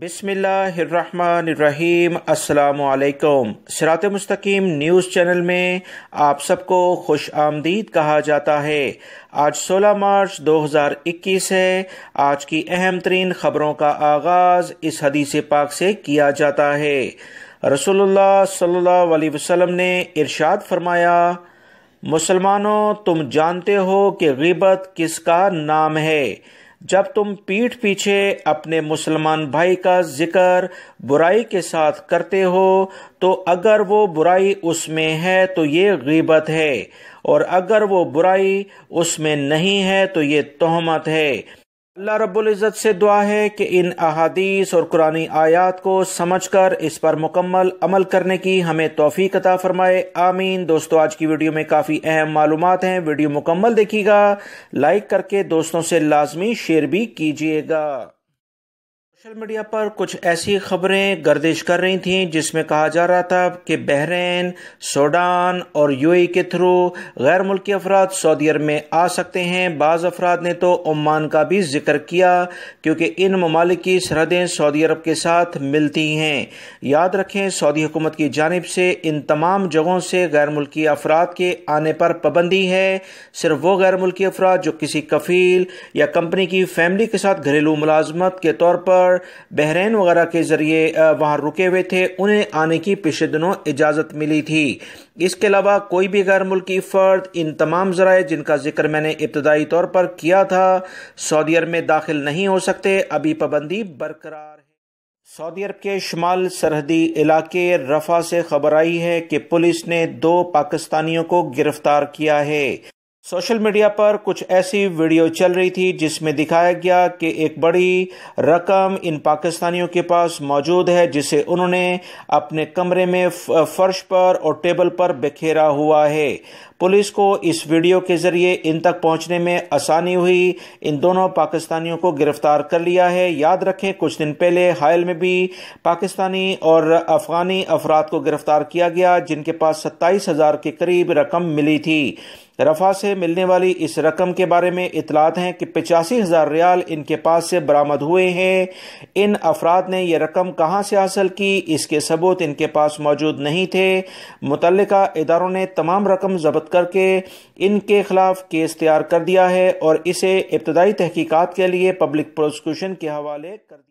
بسم اللہ الرحمن الرحیم۔ السلام علیکم۔ صراط.مستقیم نیوز چینل میں آپ سب کو خوش آمدید کہا جاتا ہے۔ آج 16 مارچ 2021 ہے۔ آج کی اہم ترین خبروں کا آغاز اس حدیث پاک سے کیا جاتا ہے۔ رسول اللہ صلی اللہ علیہ وسلم نے ارشاد فرمایا، مسلمانوں تم جانتے ہو کہ غیبت کس کا نام ہے؟ جب تم پیٹھ پیچھے اپنے مسلمان بھائی کا ذکر برائی کے ساتھ کرتے ہو تو اگر وہ برائی اس میں ہے تو یہ غیبت ہے، اور اگر وہ برائی اس میں نہیں ہے تو یہ تہمت ہے۔ اللہ رب العزت سے دعا ہے کہ ان احادیث اور قرآنی آیات کو سمجھ کر اس پر مکمل عمل کرنے کی ہمیں توفیق عطا فرمائے، آمین۔ دوستو، آج کی ویڈیو میں کافی اہم معلومات ہیں، ویڈیو مکمل دیکھیے گا، لائک کر کے دوستوں سے لازمی شیئر بھی کیجیے گا۔ سوشل میڈیا پر کچھ ایسی خبریں گردش کر رہی تھیں جس میں کہا جا رہا تھا کہ بحرین، سوڈان اور UAE کے تھرو غیر ملکی افراد سعودی عرب میں آ سکتے ہیں۔ بعض افراد نے تو عمان کا بھی ذکر کیا کیونکہ ان ممالک کی سرحدیں سعودی عرب کے ساتھ ملتی ہیں۔ یاد رکھیں، سعودی حکومت کی جانب سے ان تمام جگہوں سے غیر ملکی افراد کے آنے پر پابندی ہے۔ صرف وہ غیر ملکی افراد جو کسی کفیل یا کمپنی کی فیملی کے ساتھ گھریلو ملازمت کے طور پر بحرین وغیرہ کے ذریعے وہاں رکے ہوئے تھے، انہیں آنے کی پچھلے دنوں اجازت ملی تھی۔ اس کے علاوہ کوئی بھی غیر ملکی فرد ان تمام ذرائع جن کا ذکر میں نے ابتدائی طور پر کیا تھا سعودی عرب میں داخل نہیں ہو سکتے، ابھی پابندی برقرار ہے۔ سعودی عرب کے شمال سرحدی علاقے رفح سے خبر آئی ہے کہ پولیس نے 2 پاکستانیوں کو گرفتار کیا ہے۔ سوشل میڈیا پر کچھ ایسی ویڈیو چل رہی تھی جس میں دکھایا گیا کہ ایک بڑی رقم ان پاکستانیوں کے پاس موجود ہے جسے انہوں نے اپنے کمرے میں فرش پر اور ٹیبل پر بکھیرا ہوا ہے۔ پولیس کو اس ویڈیو کے ذریعے ان تک پہنچنے میں آسانی ہوئی، ان دونوں پاکستانیوں کو گرفتار کر لیا ہے۔ یاد رکھیں، کچھ دن پہلے حائل میں بھی پاکستانی اور افغانی افراد کو گرفتار کیا گیا جن کے پاس 27,000 کے قریب رقم ملی تھی۔ رفح سے ملنے والی اس رقم کے بارے میں اطلاعات ہیں کہ 85,000 ریال ان کے پاس سے برآمد ہوئے ہیں۔ ان افراد نے یہ رقم کہاں سے حاصل کی، اس کے ثبوت ان کے پاس موجود نہیں تھے۔ متعلقہ اداروں نے تمام رقم ضبط کر کے ان کے خلاف کیس تیار کر دیا ہے اور اسے ابتدائی تحقیقات کے لیے پبلک پروسیکیوشن کے حوالے کر دیا۔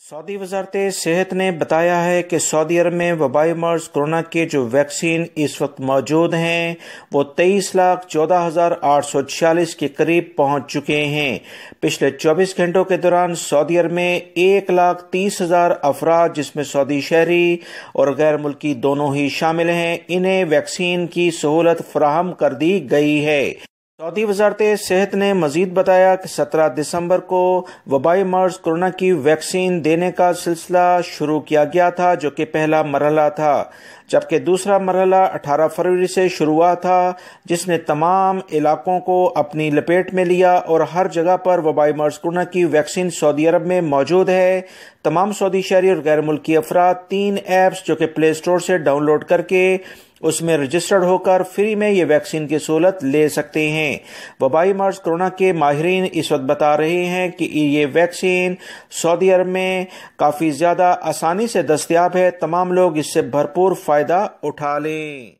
سعودی وزارت صحت نے بتایا ہے کہ سعودی عرب میں وبائی مرض کرونا کے جو ویکسین اس وقت موجود ہیں وہ 23,14,846 کے قریب پہنچ چکے ہیں۔ پچھلے 24 گھنٹوں کے دوران سعودی عرب میں 1,30,000 افراد جس میں سعودی شہری اور غیر ملکی دونوں ہی شامل ہیں، انہیں ویکسین کی سہولت فراہم کر دی گئی ہے۔ سعودی وزارت صحت نے مزید بتایا کہ 17 دسمبر کو وبائی مرض کرونا کی ویکسین دینے کا سلسلہ شروع کیا گیا تھا جو کہ پہلا مرحلہ تھا، جبکہ دوسرا مرحلہ 18 فروری سے شروع ہوا تھا جس نے تمام علاقوں کو اپنی لپیٹ میں لیا اور ہر جگہ پر وبائی مرض کرونا کی ویکسین سعودی عرب میں موجود ہے۔ تمام سعودی شہری اور غیر ملکی افراد 3 ایپس جو کہ پلے اسٹور سے ڈاؤن لوڈ کر کے اس میں رجسٹرڈ ہو کر فری میں یہ ویکسین کی سہولت لے سکتے ہیں۔ وبائی مرض کرونا کے ماہرین اس وقت بتا رہے ہیں کہ یہ ویکسین سعودی عرب میں کافی زیادہ آسانی سے دستیاب ہے، تمام لوگ اس سے بھرپور فائدہ اٹھا لیں۔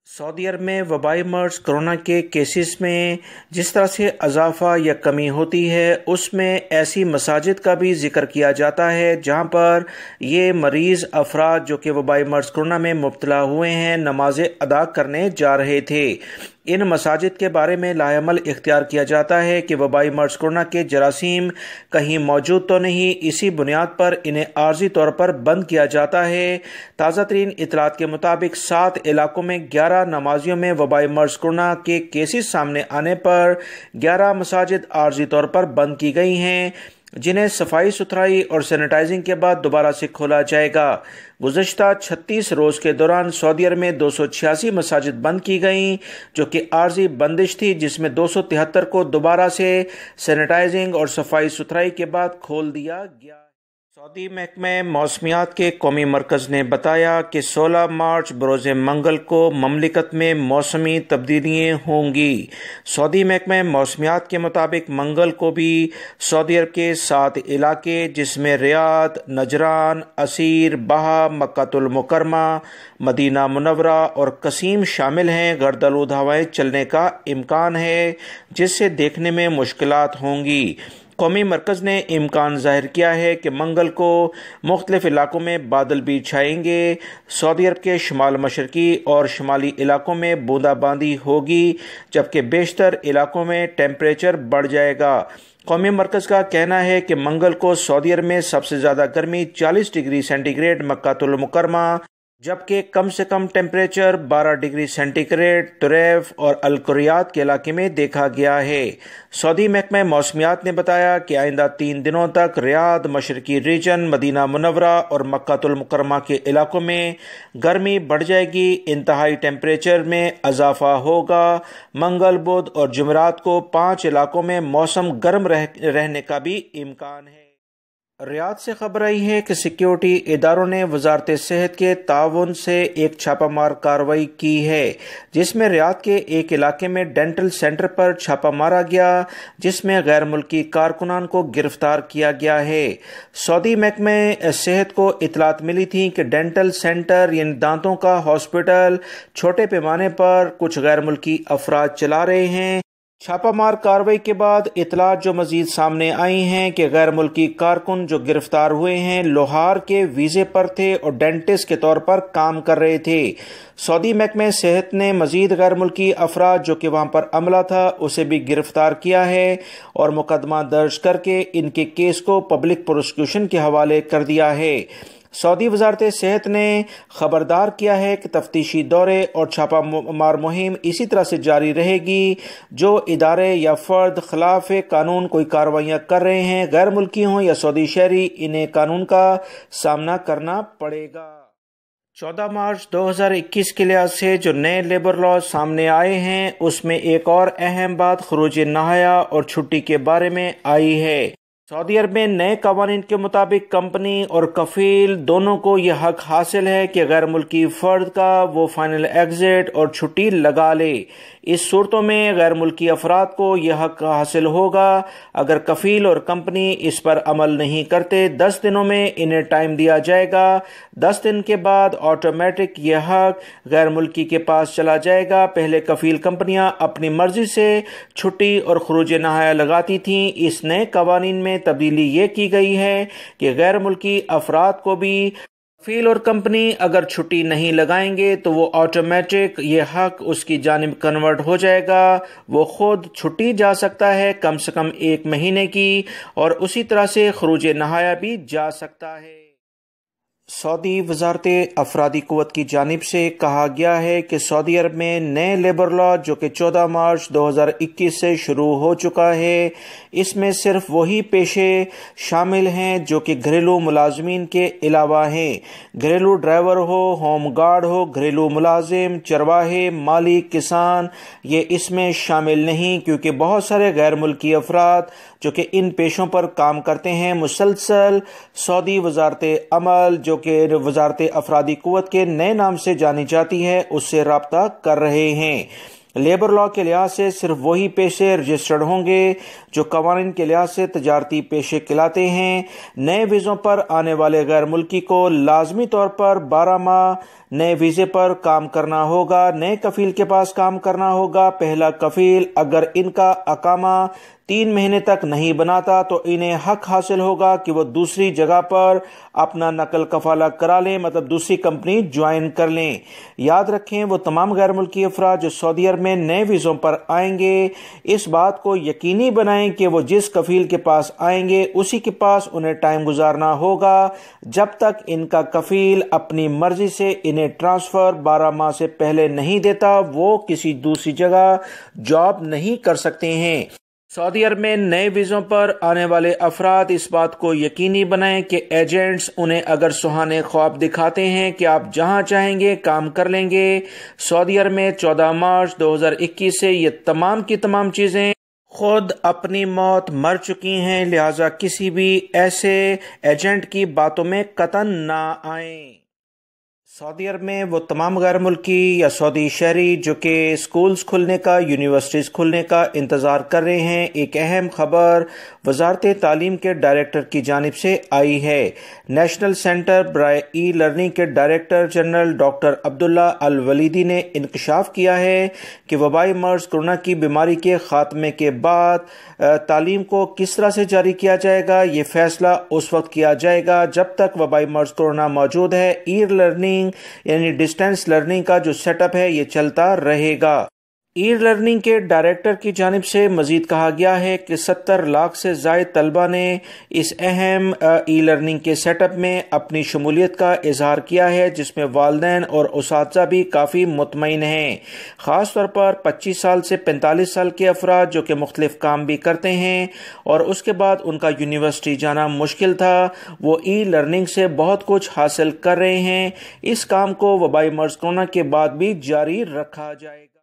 سعودی عرب میں وبائی مرض کرونا کے کیسز میں جس طرح سے اضافہ یا کمی ہوتی ہے، اس میں ایسی مساجد کا بھی ذکر کیا جاتا ہے جہاں پر یہ مریض افراد جو کہ وبائی مرض کرونا میں مبتلا ہوئے ہیں نمازیں ادا کرنے جا رہے تھے۔ ان مساجد کے بارے میں لائحہ عمل اختیار کیا جاتا ہے کہ وبائی مرض کرونا کے جراثیم کہیں موجود تو نہیں، اسی بنیاد پر انہیں عارضی طور پر بند کیا جاتا ہے۔ تازہ ترین اطلاعات کے مطابق 7 علاقوں میں 11 نمازیوں میں وبائی مرض کرونا کے کیسز سامنے آنے پر 11 مساجد عارضی طور پر بند کی گئی ہیں جنہیں صفائی ستھرائی اور سینیٹائزنگ کے بعد دوبارہ سے کھولا جائے گا۔ گزشتہ 36 روز کے دوران سعودی عرب میں 286 مساجد بند کی گئیں جو کہ عارضی بندش تھی، جس میں 273 کو دوبارہ سے سینیٹائزنگ اور صفائی ستھرائی کے بعد کھول دیا گیا۔ سعودی محکمہ موسمیات کے قومی مرکز نے بتایا کہ 16 مارچ بروز منگل کو مملکت میں موسمی تبدیلیاں ہوں گی۔ سعودی محکمہ موسمیات کے مطابق منگل کو بھی سعودی عرب کے 7 علاقے جس میں ریاض، نجران، عسیر، بہا، مکہ المکرمہ، مدینہ منورہ اور قصیم شامل ہیں، گرد آلود ہوائیں چلنے کا امکان ہے جس سے دیکھنے میں مشکلات ہوں گی۔ قومی مرکز نے امکان ظاہر کیا ہے کہ منگل کو مختلف علاقوں میں بادل بھی چھائیں گے۔ سعودی عرب کے شمال مشرقی اور شمالی علاقوں میں بوندا باندی ہوگی جبکہ بیشتر علاقوں میں ٹیمپریچر بڑھ جائے گا۔ قومی مرکز کا کہنا ہے کہ منگل کو سعودی عرب میں سب سے زیادہ گرمی 40 ڈگری سینٹی گریڈ مکہ المکرمہ جبکہ کم سے کم ٹیمپریچر 12 ڈگری سینٹی گریڈ طریف اور القریات کے علاقے میں دیکھا گیا ہے۔ سعودی محکمہ موسمیات نے بتایا کہ آئندہ 3 دنوں تک ریاض، مشرقی ریجن، مدینہ منورہ اور مکہ المکرمہ کے علاقوں میں گرمی بڑھ جائے گی، انتہائی ٹیمپریچر میں اضافہ ہوگا۔ منگل، بدھ اور جمعرات کو 5 علاقوں میں موسم گرم رہنے کا بھی امکان ہے۔ ریاض سے خبر آئی ہے کہ سیکیورٹی اداروں نے وزارت صحت کے تعاون سے ایک چھاپہ مار کارروائی کی ہے جس میں ریاض کے ایک علاقے میں ڈینٹل سینٹر پر چھاپہ مارا گیا جس میں غیر ملکی کارکنان کو گرفتار کیا گیا ہے۔ سعودی محکمہ صحت کو اطلاعات ملی تھی کہ ڈینٹل سینٹر یعنی دانتوں کا ہاسپٹل چھوٹے پیمانے پر کچھ غیر ملکی افراد چلا رہے ہیں۔ چھاپہ مار کارروائی کے بعد اطلاعات جو مزید سامنے آئی ہیں کہ غیر ملکی کارکن جو گرفتار ہوئے ہیں لوہار کے ویزے پر تھے اور ڈینٹسٹ کے طور پر کام کر رہے تھے۔ سعودی محکمہ صحت نے مزید غیر ملکی افراد جو کہ وہاں پر عملہ تھا اسے بھی گرفتار کیا ہے اور مقدمہ درج کر کے ان کے کیس کو پبلک پروسیکیوشن کے حوالے کر دیا ہے۔ سعودی وزارت صحت نے خبردار کیا ہے کہ تفتیشی دورے اور چھاپہ مار مہم اسی طرح سے جاری رہے گی۔ جو ادارے یا فرد خلاف قانون کوئی کارروائیاں کر رہے ہیں، غیر ملکی ہوں یا سعودی شہری، انہیں قانون کا سامنا کرنا پڑے گا۔ 14 مارچ 2021 کے لحاظ سے جو نئے لیبر لاز سامنے آئے ہیں اس میں ایک اور اہم بات خروج نہایہ اور چھٹی کے بارے میں آئی ہے۔ سعودی عرب میں نئے قوانین کے مطابق کمپنی اور کفیل دونوں کو یہ حق حاصل ہے کہ غیر ملکی فرد کا وہ فائنل ایگزٹ اور چھٹی لگا لے۔ اس صورتوں میں غیر ملکی افراد کو یہ حق حاصل ہوگا اگر کفیل اور کمپنی اس پر عمل نہیں کرتے۔ 10 دنوں میں انہیں ٹائم دیا جائے گا۔ 10 دن کے بعد آٹومیٹک یہ حق غیر ملکی کے پاس چلا جائے گا۔ پہلے کفیل کمپنیاں اپنی مرضی سے چھٹی اور خروج نہایہ لگاتی تھیں۔ اس نئے قوانین میں تبدیلی یہ کی گئی ہے کہ غیر ملکی افراد کو بھی کفیل اور کمپنی اگر چھٹی نہیں لگائیں گے تو وہ آٹومیٹک یہ حق اس کی جانب کنورٹ ہو جائے گا۔ وہ خود چھٹی جا سکتا ہے کم سے کم 1 مہینے کی اور اسی طرح سے خروج نہایہ بھی جا سکتا ہے۔ سعودی وزارت افرادی قوت کی جانب سے کہا گیا ہے کہ سعودی عرب میں نئے لیبر لا جو کہ 14 مارچ 2021 سے شروع ہو چکا ہے اس میں صرف وہی پیشے شامل ہیں جو کہ گھریلو ملازمین کے علاوہ ہیں۔ گھریلو ڈرائیور ہو، ہوم گارڈ ہو، گھریلو ملازم، چرواہے، مالی، کسان یہ اس میں شامل نہیں کیونکہ بہت سارے غیر ملکی افراد جو کہ ان پیشوں پر کام کرتے ہیں مسلسل سعودی وزارت عمل جو کہ وزارت افرادی قوت کے نئے نام سے جانی جاتی ہے اس سے رابطہ کر رہے ہیں۔ لیبر لا کے لحاظ سے صرف وہی پیشے رجسٹرڈ ہوں گے جو قوانین کے لحاظ سے تجارتی پیشے کہلاتے ہیں۔ نئے ویزوں پر آنے والے غیر ملکی کو لازمی طور پر 12 ماہ نئے ویزے پر کام کرنا ہوگا۔ نئے کفیل کے پاس کام کرنا ہوگا۔ پہلا کفیل اگر ان کا اقامہ 3 مہینے تک نہیں بناتا تو انہیں حق حاصل ہوگا کہ وہ دوسری جگہ پر اپنا نقل کفالہ کرا لیں، مطلب دوسری کمپنی جوائن کر لیں۔ یاد رکھیں وہ تمام غیر ملکی افراد جو سعودی عرب میں نئے ویزوں پر آئیں گے اس بات کو یقینی بنائیں کہ وہ جس کفیل کے پاس آئیں گے اسی کے پاس انہیں ٹائم گزارنا ہوگا جب تک ان کا کفیل اپنی مرضی سے انہیں ٹرانسفر 12 ماہ سے پہلے نہیں دیتا وہ کسی دوسری جگہ جاب نہیں کر سکتے ہیں۔ سعودی عرب میں نئے ویزوں پر آنے والے افراد اس بات کو یقینی بنائیں کہ ایجنٹس انہیں اگر سہانے خواب دکھاتے ہیں کہ آپ جہاں چاہیں گے کام کر لیں گے۔ سعودی عرب میں 14 مارچ 2021 سے یہ تمام کی تمام چیزیں خود اپنی موت مر چکی ہیں، لہٰذا کسی بھی ایسے ایجنٹ کی باتوں میں قطعاً نہ آئیں۔ سعودی عرب میں وہ تمام غیر ملکی یا سعودی شہری جو کہ اسکولز کھلنے کا، یونیورسٹیز کھلنے کا انتظار کر رہے ہیں، ایک اہم خبر وزارت تعلیم کے ڈائریکٹر کی جانب سے آئی ہے۔ نیشنل سینٹر برائے ای لرننگ کے ڈائریکٹر جنرل ڈاکٹر عبداللہ الولیدی نے انکشاف کیا ہے کہ وبائی مرض کورونا کی بیماری کے خاتمے کے بعد تعلیم کو کس طرح سے جاری کیا جائے گا۔ یہ فیصلہ اس وقت کیا جائے گا جب تک وبائی مرض کورونا موجود ہے۔ ای لرننگ یعنی ڈسٹینس لرننگ کا جو سیٹ اپ ہے یہ چلتا رہے گا۔ ای لرننگ کے ڈائریکٹر کی جانب سے مزید کہا گیا ہے کہ 70 لاکھ سے زائد طلبہ نے اس اہم ای لرننگ کے سیٹ اپ میں اپنی شمولیت کا اظہار کیا ہے، جس میں والدین اور اساتذہ بھی کافی مطمئن ہیں۔ خاص طور پر 25 سال سے 45 سال کے افراد جو کہ مختلف کام بھی کرتے ہیں اور اس کے بعد ان کا یونیورسٹی جانا مشکل تھا، وہ ای لرننگ سے بہت کچھ حاصل کر رہے ہیں۔ اس کام کو وبائی مرض کورونا کے بعد بھی جاری رکھا جائے گا۔